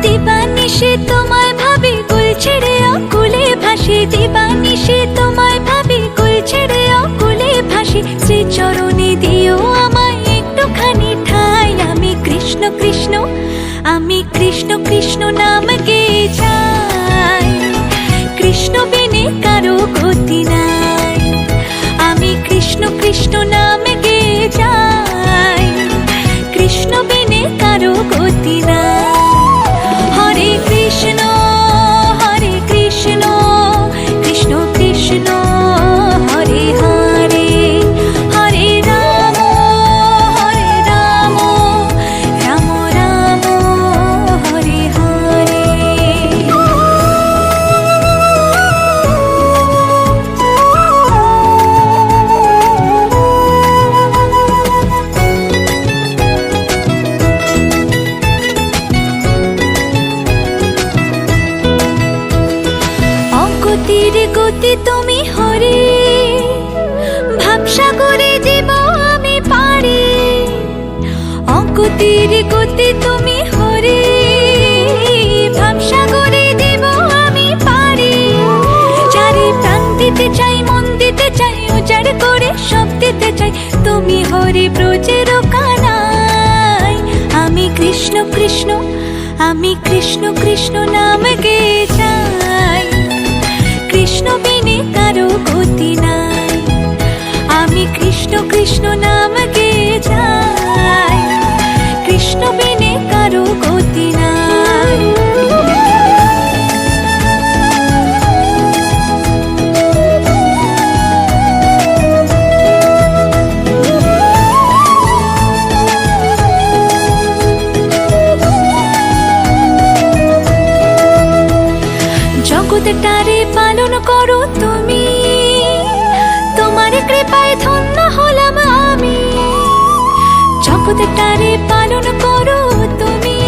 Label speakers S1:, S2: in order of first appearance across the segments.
S1: দিবানিশি তোমায় ভাবি, কুল ছেড়ে অকুলে ভাসি। দিবানিশি তোমায় ভাবি, কুল ছেড়ে অকুলে ভাসি। শ্রীচরণে দিও আমায় একটুখানি ঠাঁই। আমি কৃষ্ণ কৃষ্ণ, আমি কৃষ্ণ কৃষ্ণ নাম গেয়ে যাই। কৃষ্ণ বিনে কারো গতি নাই। আমি কৃষ্ণ কৃষ্ণ নাম গেয়ে যাই। কৃষ্ণ বিনে কারো গতি নাই। হরে কৃষ্ণ হরে কৃষ্ণ, কৃষ্ণ কৃষ্ণ হরে হরে। হরে রাম রাম রাম হরে হরে। অগতির গতি তুমি হরে, ভাবসাগরে দিব আমি পারি। অগতির গতি তুমি হরে, ভাবসাগরে দিব আমি পারি। চারি প্রাণ দিতে চাই, মন দিতে চাই, উজাড় করে সব দিতে চাই। তুমি হরে ব্রজের কানাই। আমি কৃষ্ণ কৃষ্ণ, আমি কৃষ্ণ কৃষ্ণ নাম গেয়ে যাই। কৃষ্ণ বিনে কারো গতি নাই। আমি কৃষ্ণ কৃষ্ণ নাম গেয়ে যাই। কৃষ্ণ বিনে কারো গতি নাই। জগৎটারে পালন করো তুমি, তোমার কৃপায় ধন্য হলাম আমি। জগৎটারে পালন করো তুমি,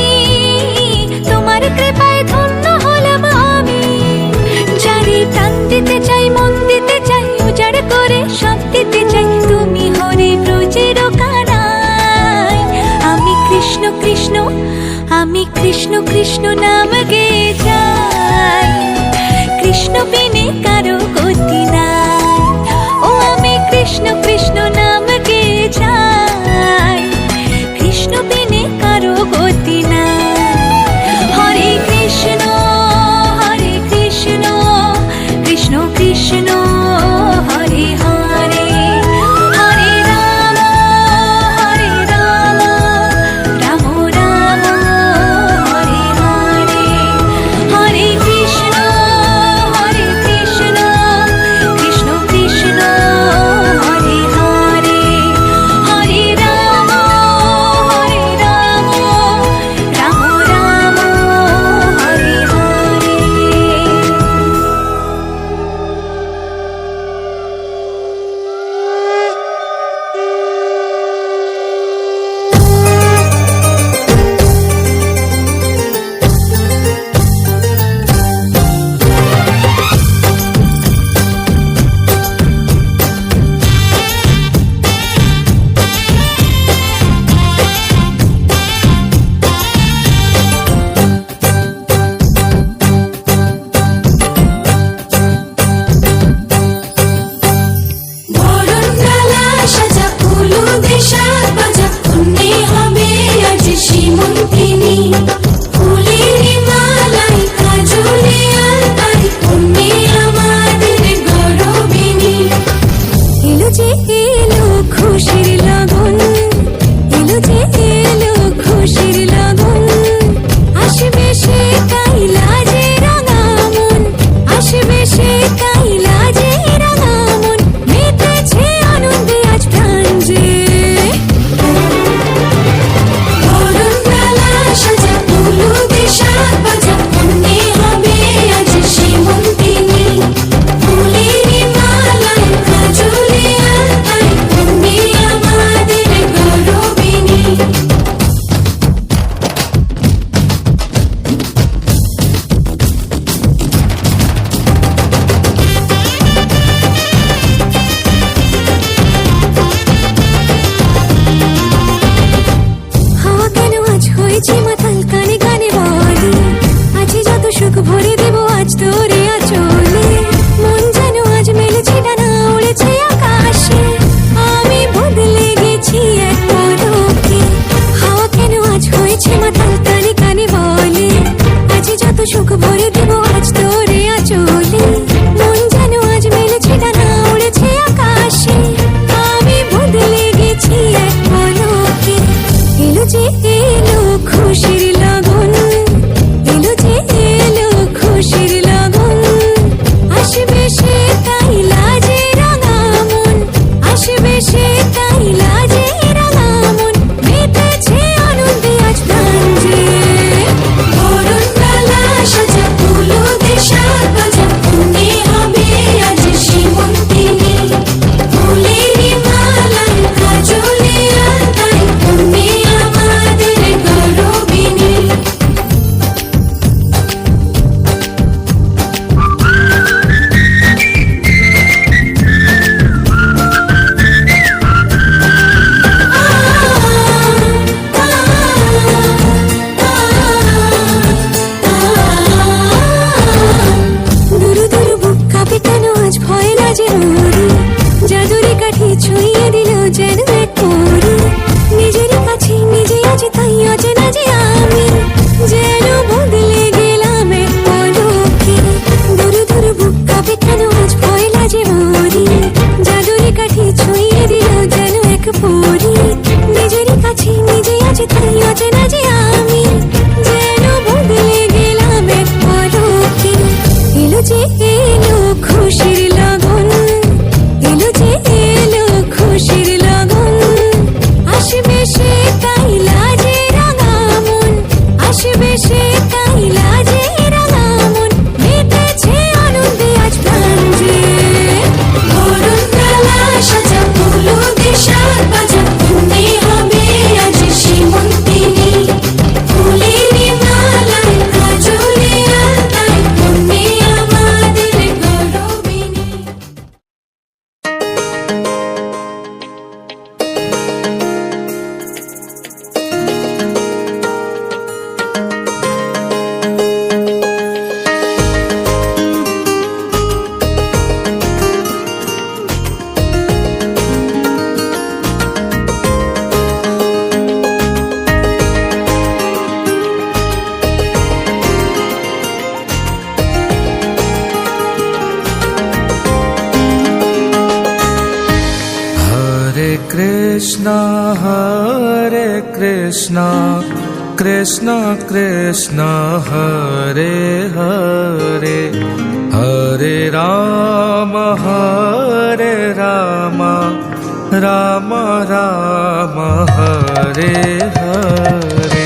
S1: তোমার কৃপায় ধন্য হলাম আমি। যারে প্রাণ দিতে চাই, মন দিতে চাই, উজাড় করে সব দিতে চাই। তুমি হরে ব্রজের কানাই। আমি কৃষ্ণ কৃষ্ণ, আমি কৃষ্ণ কৃষ্ণ নাম গেয়ে যাই। কৃষ্ণ বিনে কারো গতি নাই। ও আমি কৃষ্ণ কৃষ্ণ নাম গেয়ে যাই। কৃষ্ণ বিনে কারো গতি নাই। হরে কৃষ্ণ হরে কৃষ্ণ, কৃষ্ণ কৃষ্ণ হরে হরে। হরে রাম রাম রাম হরে হরে। হরে কৃষ্ণ হরে কৃষ্ণ, কৃষ্ণ কৃষ্ণ হরে হরে। হরে রাম রাম রাম হরে হরে।
S2: বরণডালা সাজা ফুলু দেশার বাজা, কন্যে হবে আজ শ্রীমন্তিনী। ফুলের মালাই কাজলে আলতাই, কন্যে আমাদের গৌরবিনী।
S1: এলো যে এলো খুশির লগন, এলো যে এলো খুশির লগন। আসবে সে কাইলাজে রাঙা মন, আসবে সে কাইলাজে রাঙা মন। মেতেছে আনন্দে আজ প্রাণ যে।
S2: বরণডালা সাজা ফুলু দেশার বাজা, কন্যে হবে আজ শ্রীমন্তিনী। ফুলের মালাই কাজলে আলতাই, কন্যে আমাদের গৌরবিনী।
S1: হাওয়া কেন আজ হয়েছে মাতাল, কানে কানে বাদী।
S3: Hare Krishna, Krishna Krishna Hare Hare, Hare Rama Hare Rama, Rama Rama Hare Hare.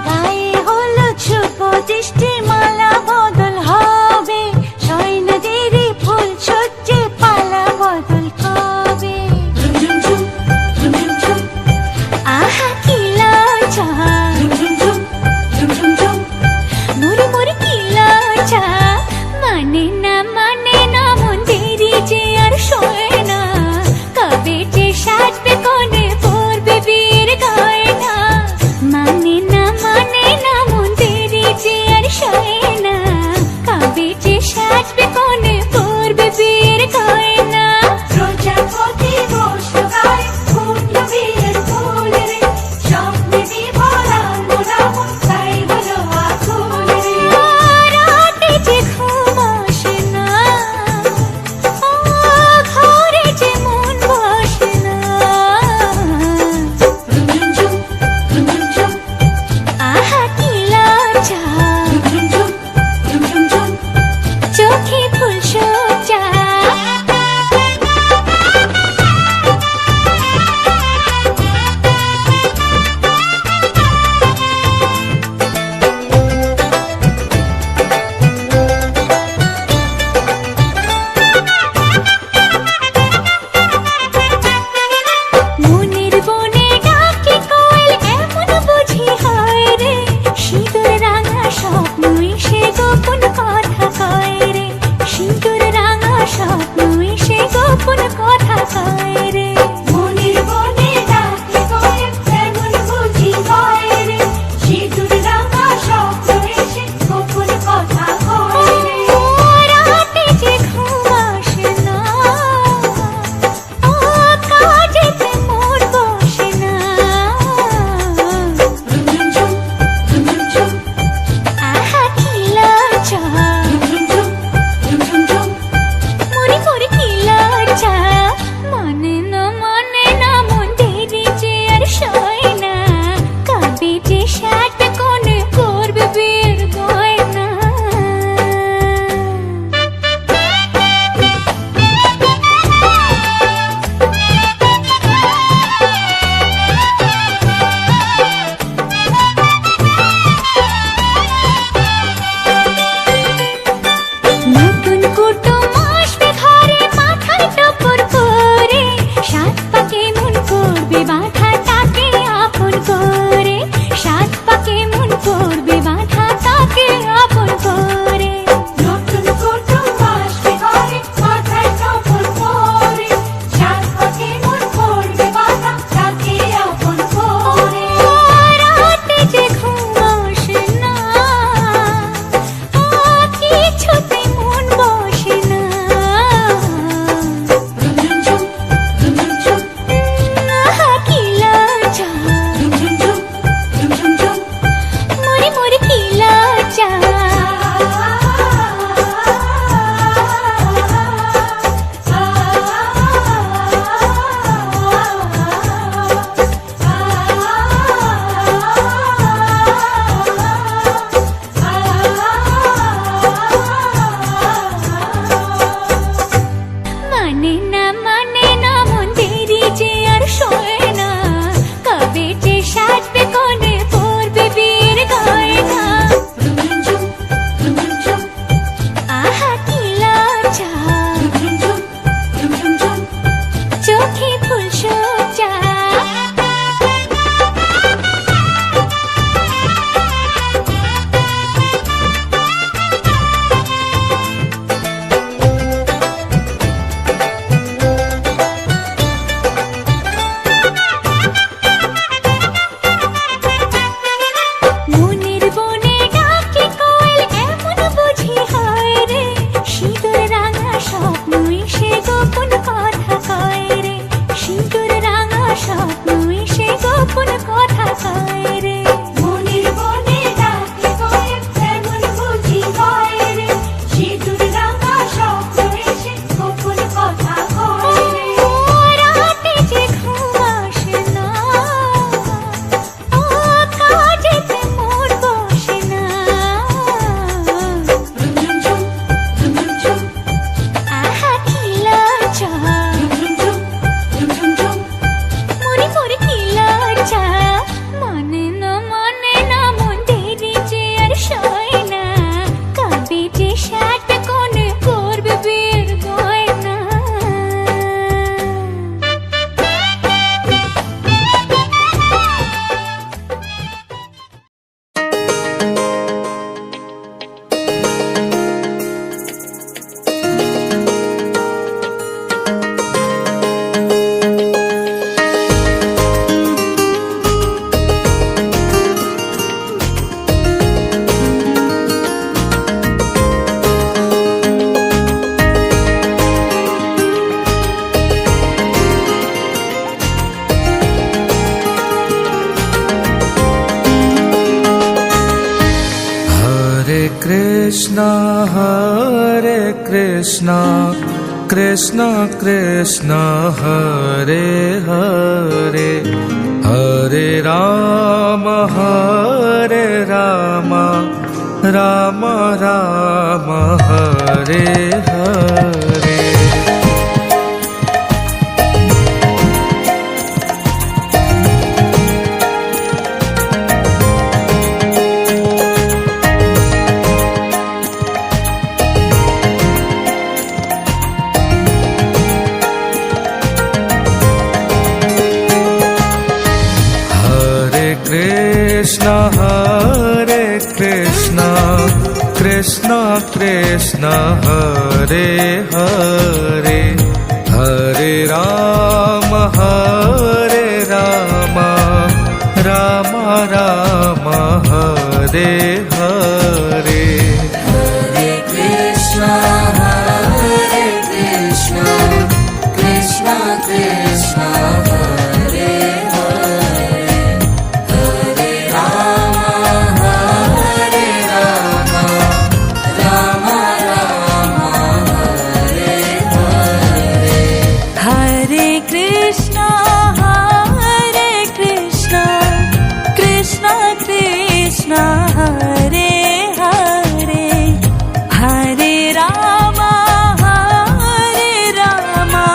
S1: গায়ে হলো শুভ দৃষ্টি
S3: Hare Krishna Krishna Krishna Hare Hare Hare Rama Hare Rama Rama Rama Hare Hare Krishna Hare Krishna Krishna Krishna Hare Hare Hare Rama Hare Rama Rama Rama Hare Hare
S2: Hare Krishna Krishna Krishna Hare Hare Hare Rama Hare Rama Rama Rama Hare Hare
S1: Hare Krishna Krishna Krishna Hare Hare Hare Rama Hare Rama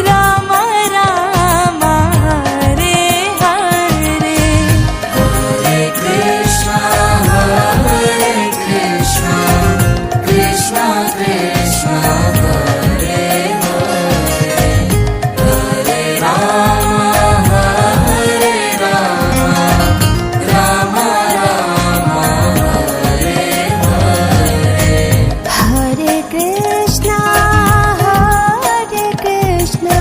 S1: Rama Rama Hare Hare
S2: Hare Krishna Krishna Krishna Hare Hare Hare Rama Hare Rama Rama Rama Hare Hare
S4: Hare Krishna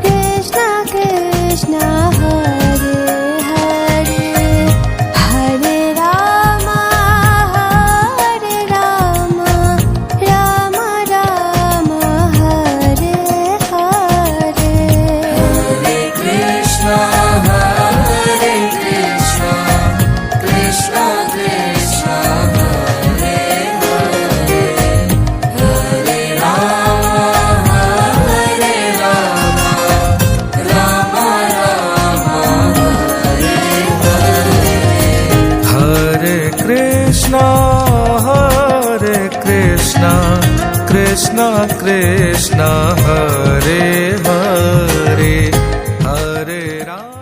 S4: Krishna Krishna Hare Hare Hare Rama Hare Rama Rama Rama Hare Hare
S2: Hare Krishna Krishna Krishna Hare Hare Hare Rama Hare Rama Rama Rama Hare Hare
S3: Hare Krishna Krishna Krishna Hare Hare Hare Rama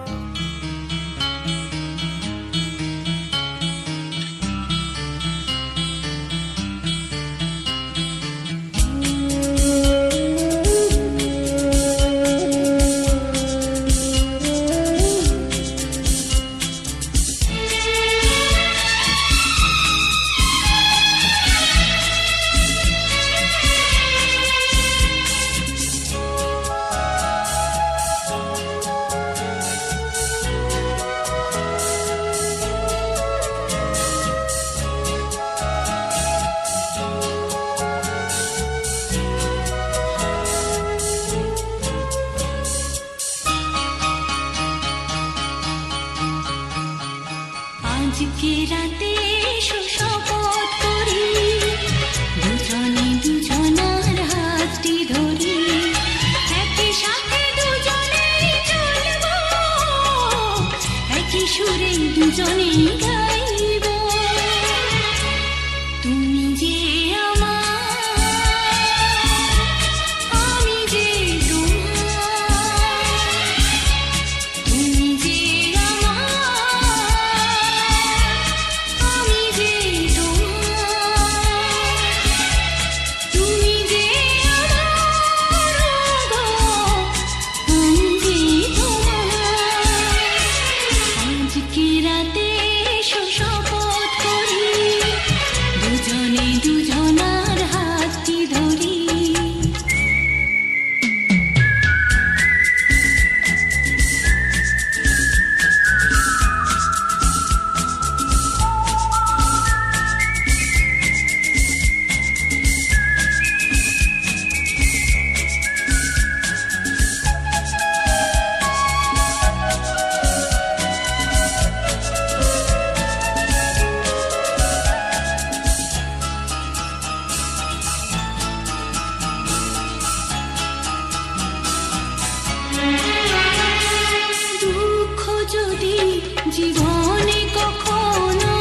S1: জীবনে কখনো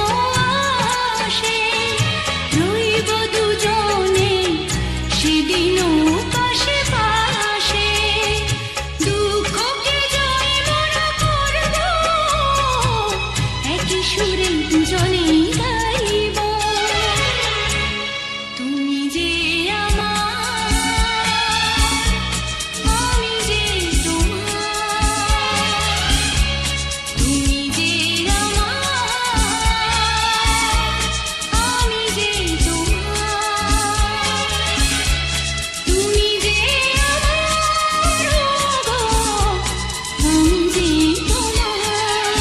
S1: আসে রইব দুজনে সেদিনও পাশে পাশে দুঃখকে জয় মনে করব একই সুরে দুজনেই গাইব তুমি যে আমার আমি যে তোমার তুমি যে আমার আমি যে তোমার তুমি যে আমার গো আমি যে তোমার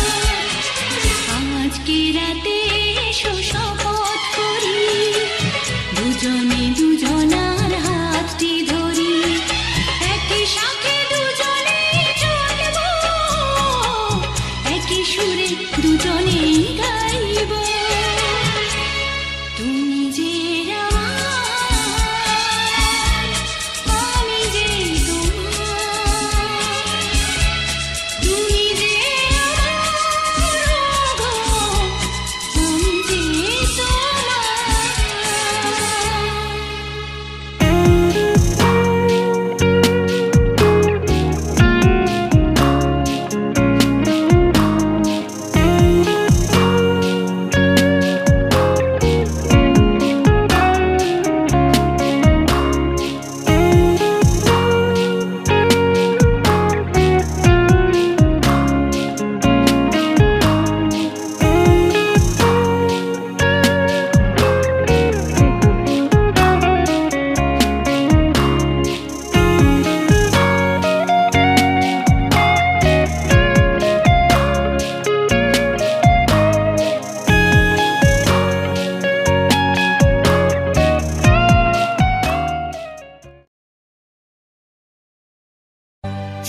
S1: আজকে রাতে এসো শপথ করি দুজনে দুজনার হাতটি ধরি একই সাথে দুজনে চলব একই সুরে দুজনেই গাইব তুমি যে আমার আমি যে তোমার তুমি যে আমার গো আমি যে তোমার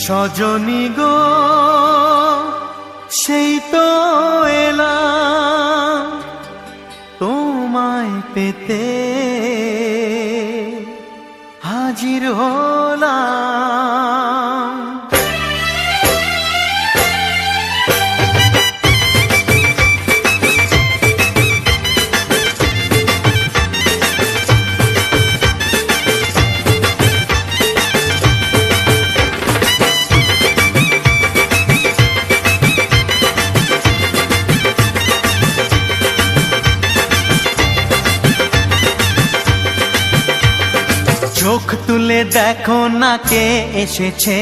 S3: সজনী গো সেই তো এলাম তোমায় পেতে হাজির হলাম চোখ তুলে দেখো না কে এসেছে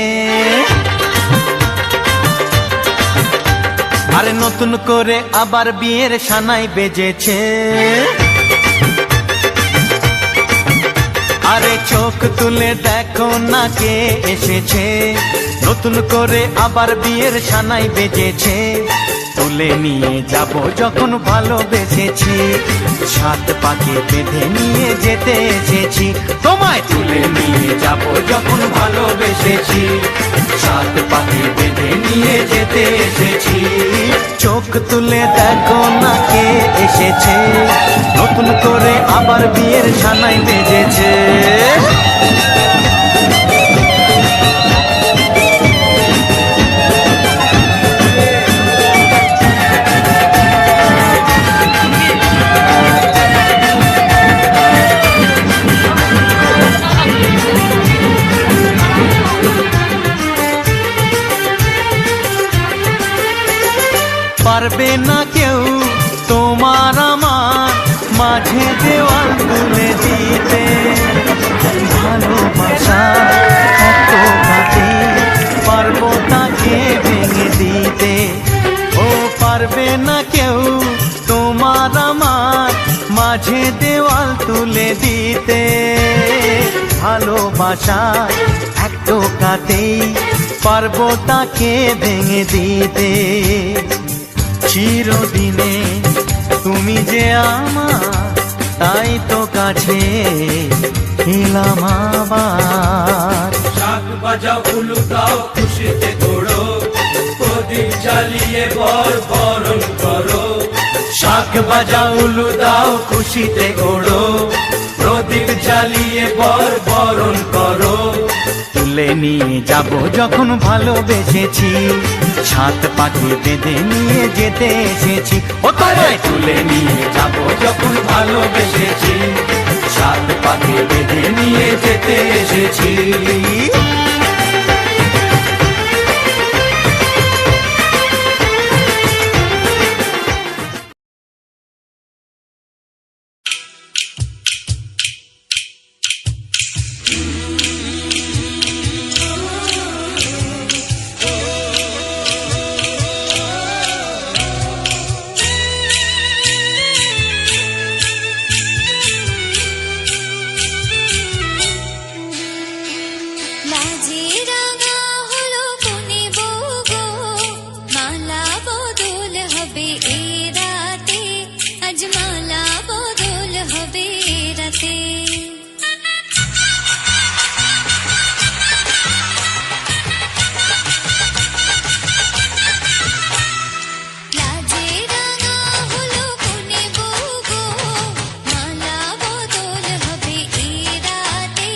S3: আরে নতুন করে আবার বিয়ের সানাই বেজেছে আরে চোখ তুলে দেখো না কে এসেছে নতুন করে আবার বিয়ের সানাই বেজেছে তুলে নিয়ে যাব যখন ভালোবেসেছি সাত পাকে বেঁধে নিয়ে যেতে এসেছি তোমায় তুলে নিয়ে যাব যখন ভালোবেসেছি সাত পাকে বেঁধে নিয়ে যেতে এসেছি চোখ তুলে দেখো না কে এসেছে নতুন করে আবার বিয়ের সানাই বেজেছে পারবে না কেউ তোমার আমার মাঝে দেওয়াল তুলে দিতে ভালোবাসা এত কাটে পারবো তাকে ভেঙে দিতে ও পারবে না কেউ তোমার আমার মাঝে দেওয়াল তুলে দিতে ভালোবাসা এত কাটেই পারবো তাকে ভেঙে দিতে চিরদিনে তুমি যে আমার তাই তো কাছে এলাম আবার
S2: শাক বাজাও ফুল দাও খুশিতে ঘোড়ো প্রদীপ জ্বালিয়ে বর বরণ করো
S3: শাক বাজাও উলু দাও খুশিতে ঘোড়ো
S2: প্রদীপ জ্বালিয়ে বর বরণ করো
S3: তুলে নিয়ে যাব যখন ভালোবেসেছি, সাত পাখি বেঁধে নিয়ে যেতে এসেছি। ও তোমায় তুলে নিয়ে যাব যখন ভালোবেসেছি, সাত পাখি বেঁধে নিয়ে যেতে এসেছি।
S1: লাজে রাঙা হলো কোনে বউ গো, মালা বদল হবে এ রাতে, আজ মালা বদল হবে এ রাতে। লাজে রাঙা হলো কোনে বউ গো, মালা বদল হবে এ রাতে,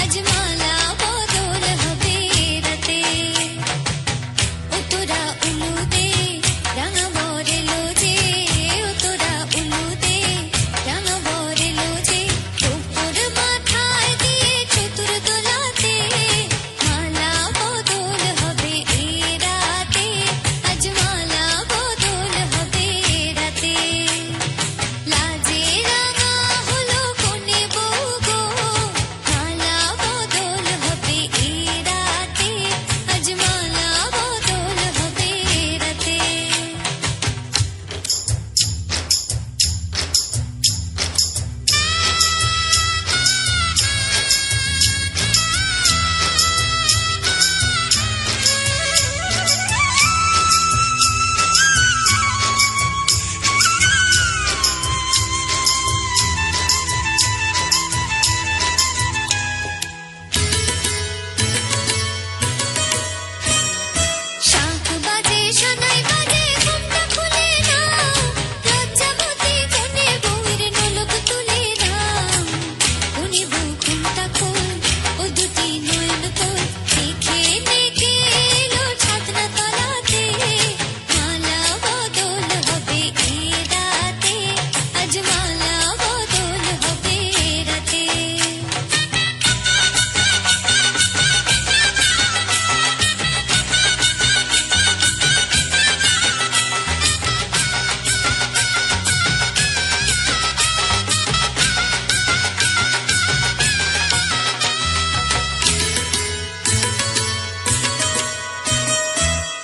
S1: আজ মালা বদল হবে এ রাতে। ও তোরা উলু দে রাঙা বরে লোজে, ও তোরা উলু দে রাঙা বরে লোজে, উপর মাথায় দিয়ে চতুর দোলাতে, মালা বদল হবে এ রাতে, আজ মালা বদল হবে এ রাতে। লাজে রাঙা হলো কোনে বউ গো, মালা বদল হবে এ রাতে, আজ মালা বদল হবে এ রাতে। শাঁখ বাজে সানাই বাজে ঘুমটা খুলে নাও, লজ্জাবতী কোনে বউয়ের নোলক তুলে নাও। কোনে বউ ঘুমটা খোল, ও দুটি নয়ন খোল, দেখে নেকে এলো ছাদনা তলাতে, মালা বদল হবে এ রাতে, আজ মালা বদল হবে এ রাতে।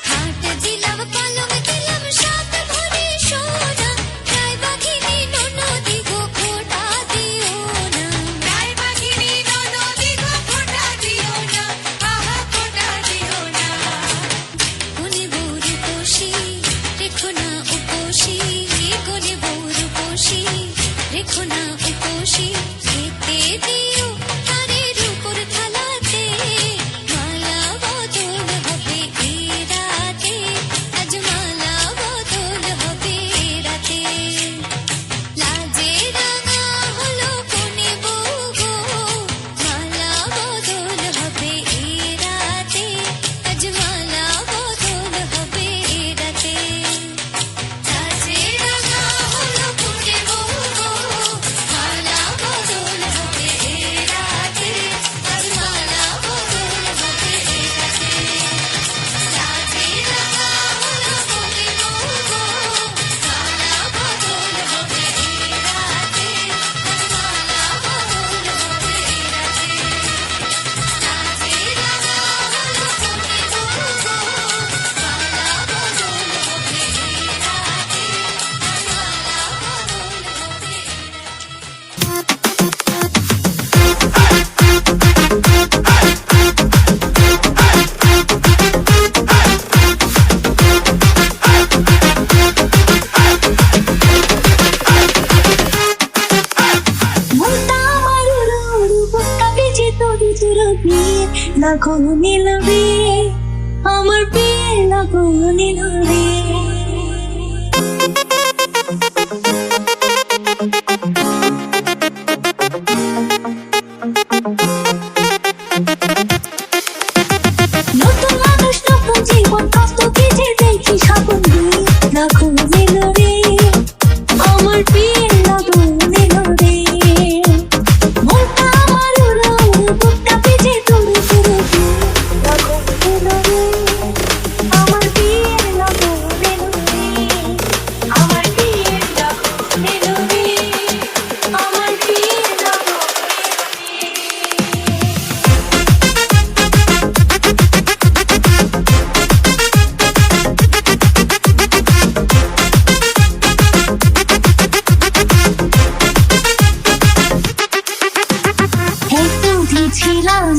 S1: হাট দিলাম পালং দিলাম সাত ভরি সোনা, গায়ে বাঘিনী ননদি গো খোটা দিও না, গায়ে বাঘিনী ননদি গো খোটা দিও না, আহা খোটা দিও না। কোনে বউ রূপসী রেখো না উপসী, কোনে বউ রূপসী রেখো না উপসী, খেতে দিও তারের উপর থালাতে, মালা বদল হবে এ রাতে, আজ মালা বদল হবে এ রাতে। লাজে রাঙা হলো কোনে বউ গো, মালা বদল হবে এ রাতে, আজ মালা বদল হবে এ রাতে। লাজে রাঙা হলো কোনে বউ গো, মালা বদল হবে এ রাতে, আজ মালা বদল হবে এ রাতে। লাজে রাঙা হলো কোনে বউ গো, মালা বদল হবে এ রাতে, আজ মালা বদল হবে এ রাতে। লাজে রাঙা হলো কোনে বউ গো, মালা বদল হবে এ রাতে, আজ মালা বদল হবে এ রাতে।
S5: মনটা আমার উড়ু উড়ু, বুকটা ভিজে তোর চুরুতে, লাখো নীলবে আমার বিয়ে, লাখো নীলবে।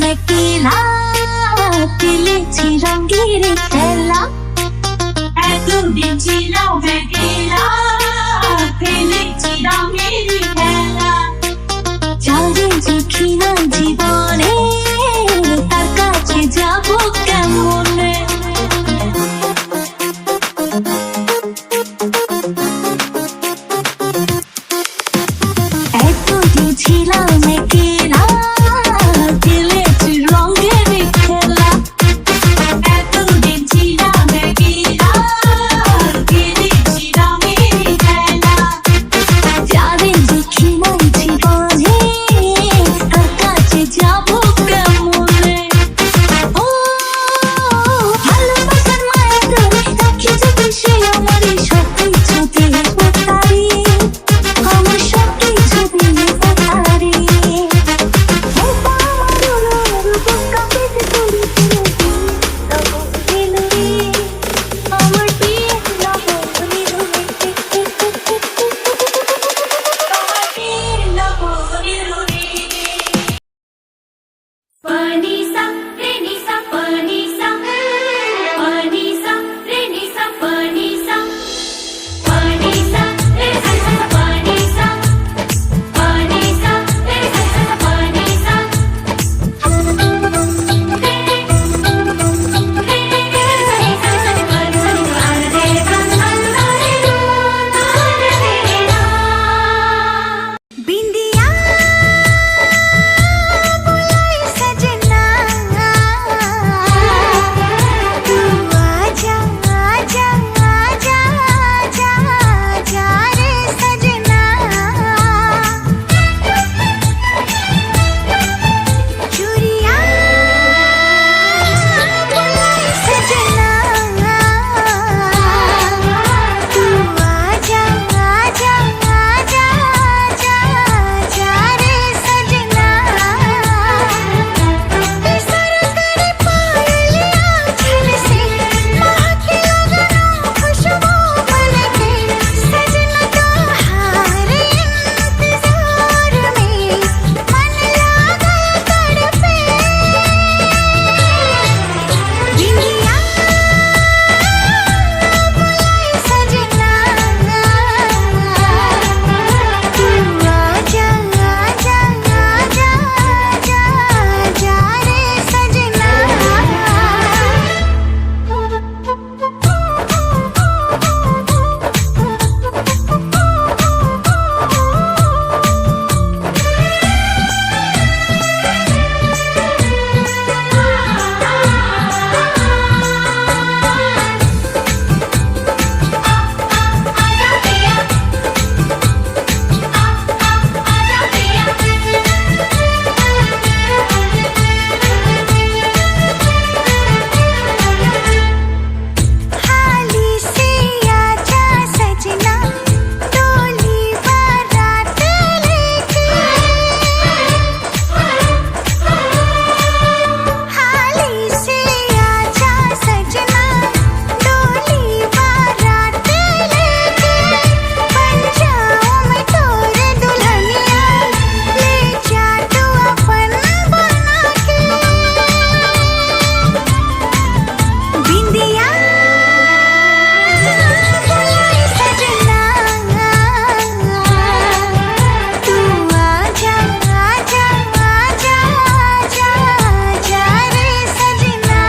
S5: মেকেলা খেলেছি রঙের খেলা এতদিন ছিলাম মেকেলা খেলেছি রঙের খেলা যারে দেখি না জীবনে তার কাছে যাবো কেমনে এতদিন ছিলাম মেকেলা খেলেছি রঙের খেলা এতদিন ছিলাম মেকেলা খেলেছি রঙের খেলা যারে দেখি না জীবনে তার কাছে যাবো কেমনে ও ভালোবাসার মায়া ধরে রাখি যদি সে আমারই সব কিছু দিয়ে পোতারি আমার সব কিছু দিয়ে পোতারি আমার বিয়ে না বলি Panisa, Renisa, Panisa, Panisa, Renisa, Panisa, Panisa, Renisa, Panisa, Panisa, Renisa, Panisa. बिंदिया बुलाए सजना तू आजा आजा आजा आजा आजा रे सजना चूड़िया बुलाए सजना तू आजा आजा आजा आजा आजा रे सजना इशारा करे पायलिया छल से महके लगनो खुशबू बनके सजना तो हार इंतजार में मन लगा तड़पे बिंदिया बुलाए सजना तू आजा आजा आजा आजा आजा रे सजना हाली से आजा सजना डोली बारात लेके हाली से आजा सजना डोली बारात लेके बन जाऊं मैं तोरे दुल्हनिया ले जा तू अपन बना के बिंदिया बुलाए सजना तू आजा आजा आजा आजा आजा रे सजना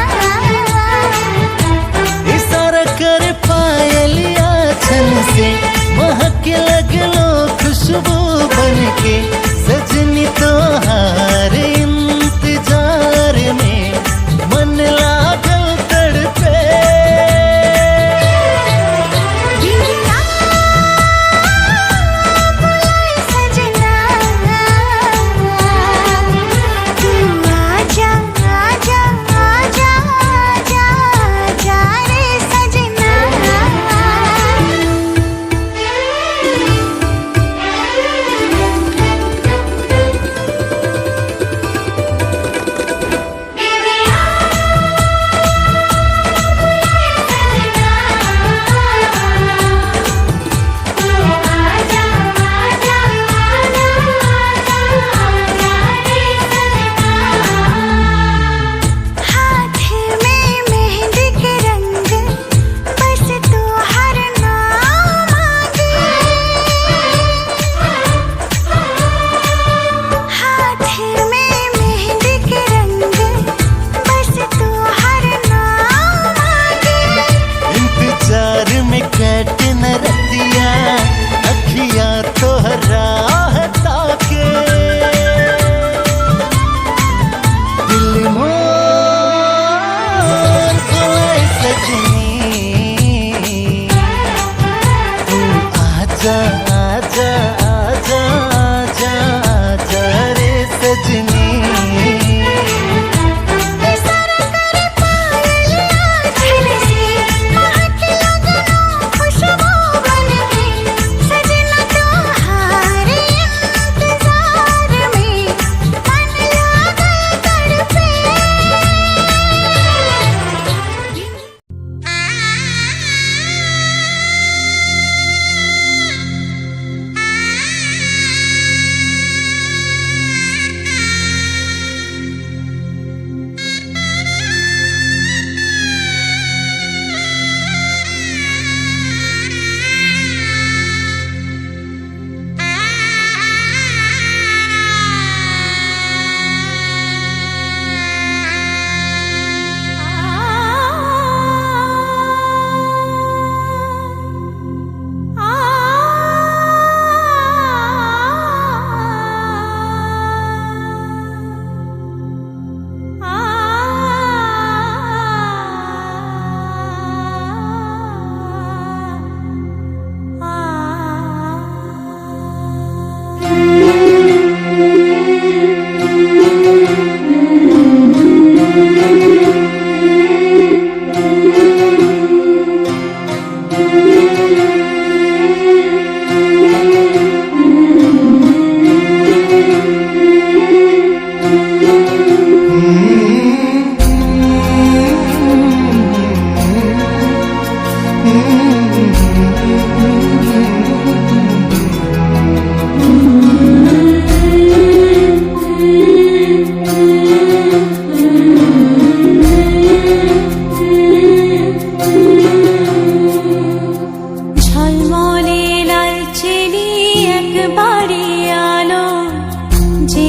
S3: इशारा करे पायलिया छल से महके लगलो खुशबू बनके सजनी तो हार इंतजार में मन लागल तड़पे
S5: बिंदिया बुलाए सजना तू आजा आजा आजा आजा आजा रे सजना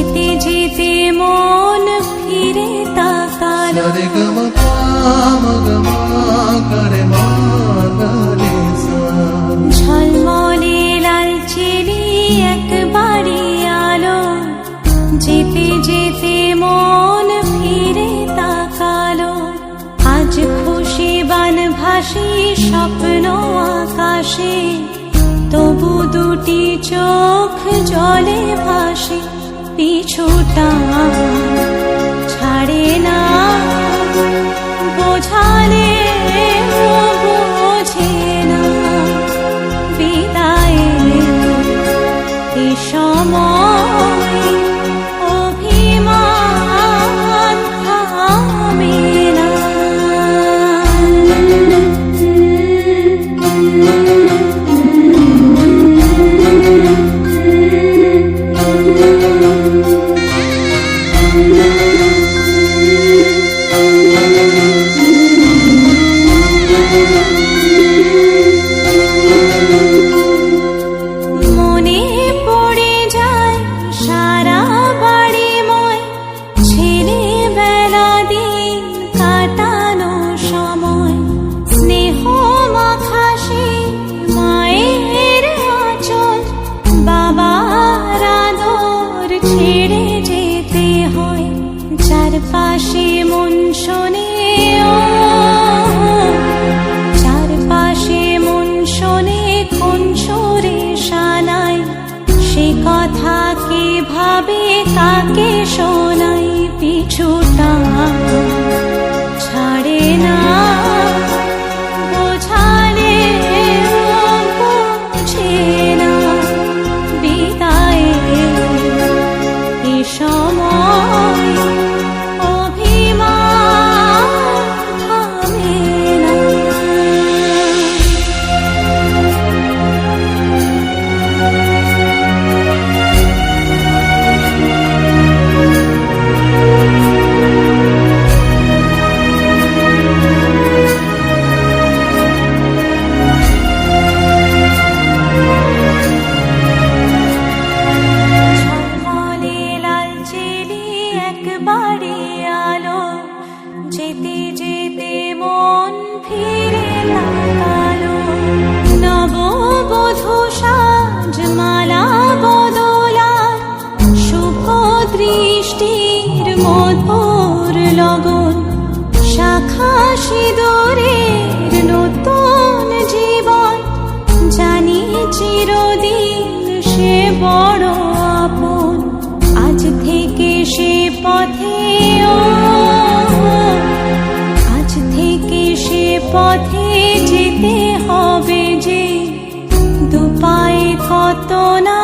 S1: যেতে যেতে মন ফিরে তাকালো
S6: রে গ ম প ম গ ম গ রে ম গ রে সা।
S1: ঝলমলে লালচেলি এক বাড়ি আলো, যেতে যেতে মন ফিরে তাকালো। আজ খুশি বান ভাসি স্বপ্ন আকাশে, তবু দুটি চোখ জলে ভাসে। পিছুটা ছাড়ে না, বোঝালে বোঝে না। বিদায়ের এ সময় অভিমান থামে না। মনে পড়ে যায় সারা বাড়িময় ছেলেবেলা দিন কাটানো সময়। স্নেহ মাখাসে মায়ের আঁচল, বাবার আদর ছেড়ে যেতে হয়। চারপাশে মন শোনে চারপাশে মন শোনে কোন সুরে শানাই। সে কথা কে ভাবে কাকে শোনাই। পিছুটা ছাড়ে না, বোঝালে বোঝে না। বিদায়ের এ সময় অভিমান থামে না। ঝলমলে লালচেলি এক বাড়ি আলো, যেতে যেতে মন ফিরে তাকালো। নববধূ সাজ মালা বদলার, শুভ দৃষ্টির মধুর লগন। শাখা সিঁদুরের নতুন জীবন, জানি চিরদিন সে বড় আপন। আজ থেকে সে পথে আজ থেকে সে পথে যেতে হবে যে। দুপায়ে কত না